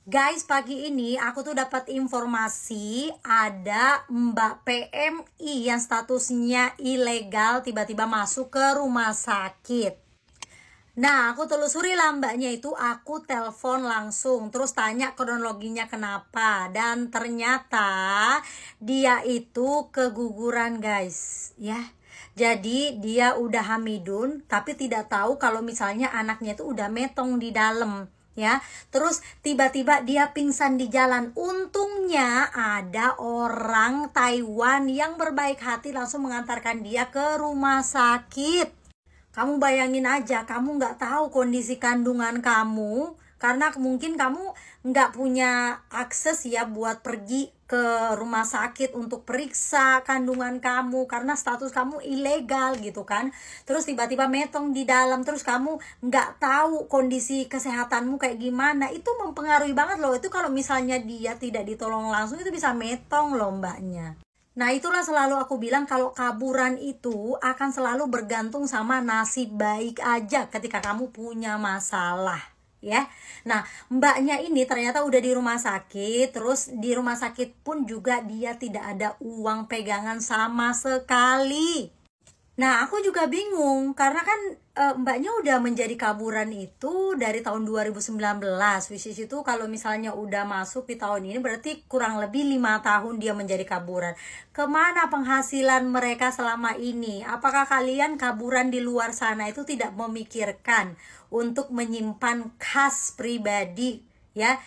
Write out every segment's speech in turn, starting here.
Guys, pagi ini aku tuh dapat informasi ada Mbak PMI yang statusnya ilegal tiba-tiba masuk ke rumah sakit. Nah, aku telusuri lah mbaknya itu, aku telepon langsung, terus tanya kronologinya kenapa. Dan ternyata dia itu keguguran guys, ya. Jadi dia udah hamidun, tapi tidak tahu kalau misalnya anaknya itu udah metong di dalam. Ya, terus tiba-tiba dia pingsan di jalan. Untungnya ada orang Taiwan yang berbaik hati langsung mengantarkan dia ke rumah sakit. Kamu bayangin aja, kamu nggak tahu kondisi kandungan kamu, karena mungkin kamu nggak punya akses ya buat pergi ke rumah sakit untuk periksa kandungan kamu, karena status kamu ilegal gitu kan. Terus tiba-tiba metong di dalam, terus kamu nggak tahu kondisi kesehatanmu kayak gimana. Itu mempengaruhi banget loh, itu kalau misalnya dia tidak ditolong langsung itu bisa metong loh mbaknya. Nah, itulah selalu aku bilang kalau kaburan itu akan selalu bergantung sama nasib baik aja ketika kamu punya masalah, ya. Nah, mbaknya ini ternyata udah di rumah sakit, terus di rumah sakit pun juga dia tidak ada uang pegangan sama sekali. Nah, aku juga bingung karena kan mbaknya udah menjadi kaburan itu dari tahun 2019, which is itu kalau misalnya udah masuk di tahun ini berarti kurang lebih 5 tahun dia menjadi kaburan. Kemana penghasilan mereka selama ini? Apakah kalian kaburan di luar sana itu tidak memikirkan untuk menyimpan kas pribadi ya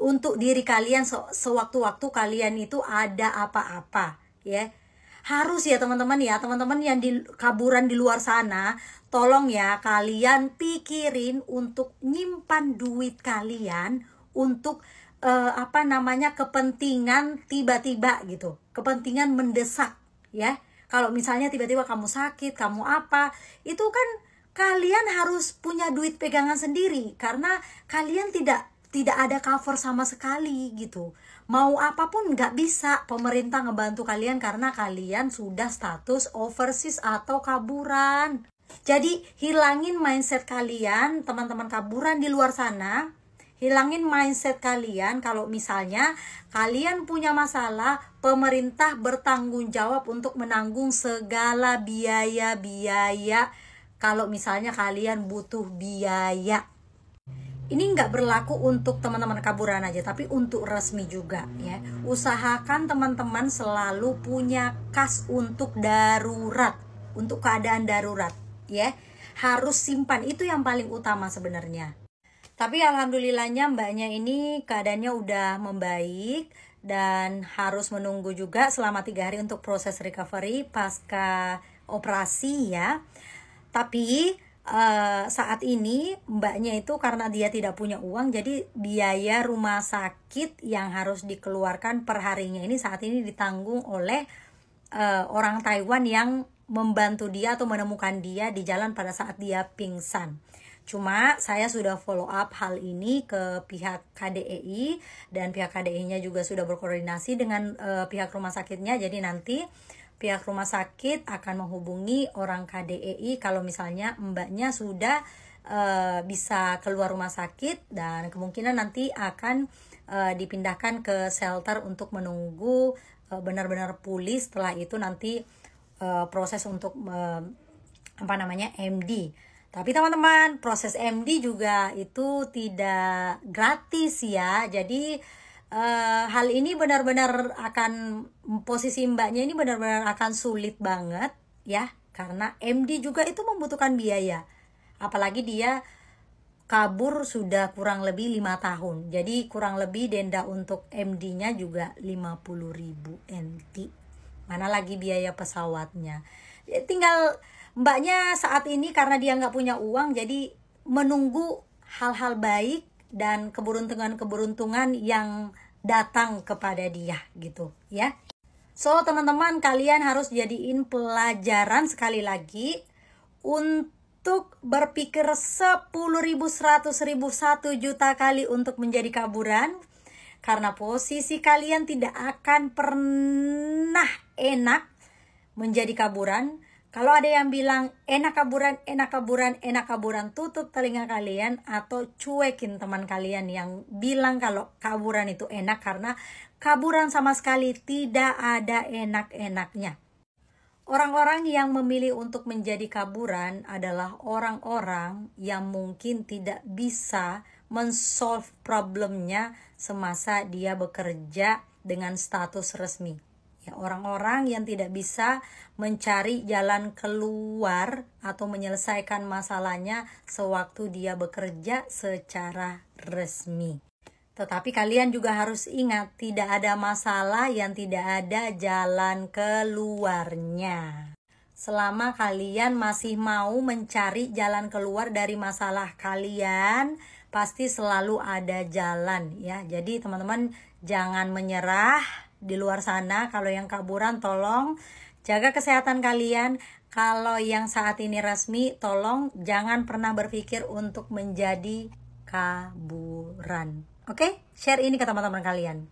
untuk diri kalian sewaktu-waktu kalian itu ada apa-apa ya? Harus ya teman-teman yang di kaburan di luar sana, tolong ya kalian pikirin untuk nyimpan duit kalian untuk kepentingan tiba-tiba gitu, kepentingan mendesak ya. Kalau misalnya tiba-tiba kamu sakit, kamu apa, itu kan kalian harus punya duit pegangan sendiri karena kalian tidak ada cover sama sekali gitu. Mau apapun nggak bisa pemerintah ngebantu kalian karena kalian sudah status overseas atau kaburan. Jadi hilangin mindset kalian teman-teman kaburan di luar sana. Hilangin mindset kalian kalau misalnya kalian punya masalah, pemerintah bertanggung jawab untuk menanggung segala biaya-biaya kalau misalnya kalian butuh biaya. Ini nggak berlaku untuk teman-teman kaburan aja, tapi untuk resmi juga ya. Usahakan teman-teman selalu punya kas untuk darurat, untuk keadaan darurat ya. Harus simpan, itu yang paling utama sebenarnya. Tapi alhamdulillahnya mbaknya ini keadaannya udah membaik dan harus menunggu juga selama 3 hari untuk proses recovery pasca operasi ya. Tapi saat ini mbaknya itu karena dia tidak punya uang, jadi biaya rumah sakit yang harus dikeluarkan per harinya ini saat ini ditanggung oleh orang Taiwan yang membantu dia atau menemukan dia di jalan pada saat dia pingsan. Cuma saya sudah follow up hal ini ke pihak KDEI dan pihak KDEI-nya juga sudah berkoordinasi dengan pihak rumah sakitnya. Jadi nanti pihak rumah sakit akan menghubungi orang KDEI kalau misalnya mbaknya sudah bisa keluar rumah sakit dan kemungkinan nanti akan dipindahkan ke shelter untuk menunggu benar-benar pulih. Setelah itu nanti proses untuk MD. Tapi teman-teman, proses MD juga itu tidak gratis ya. Jadi hal ini benar-benar akan, posisi mbaknya ini benar-benar akan sulit banget ya, karena MD juga itu membutuhkan biaya, apalagi dia kabur sudah kurang lebih 5 tahun. Jadi kurang lebih denda untuk MD-nya juga 50.000 NT, mana lagi biaya pesawatnya. Ya, tinggal mbaknya saat ini karena dia nggak punya uang, jadi menunggu hal-hal baik dan keberuntungan yang datang kepada dia gitu ya. So teman-teman, kalian harus jadiin pelajaran sekali lagi untuk berpikir 10.000, 100.000, 1 juta kali untuk menjadi kaburan, karena posisi kalian tidak akan pernah enak menjadi kaburan. Kalau ada yang bilang enak kaburan, enak kaburan, enak kaburan, tutup telinga kalian atau cuekin teman kalian yang bilang kalau kaburan itu enak, karena kaburan sama sekali tidak ada enak-enaknya. Orang-orang yang memilih untuk menjadi kaburan adalah orang-orang yang mungkin tidak bisa men-solve problemnya semasa dia bekerja dengan status resmi. Ya, orang-orang yang tidak bisa mencari jalan keluar atau menyelesaikan masalahnya sewaktu dia bekerja secara resmi. Tetapi kalian juga harus ingat, tidak ada masalah yang tidak ada jalan keluarnya. Selama kalian masih mau mencari jalan keluar dari masalah kalian, pasti selalu ada jalan ya. Jadi teman-teman jangan menyerah di luar sana. Kalau yang kaburan tolong jaga kesehatan kalian. Kalau yang saat ini resmi, tolong jangan pernah berpikir untuk menjadi kaburan. Oke, share ini ke teman-teman kalian.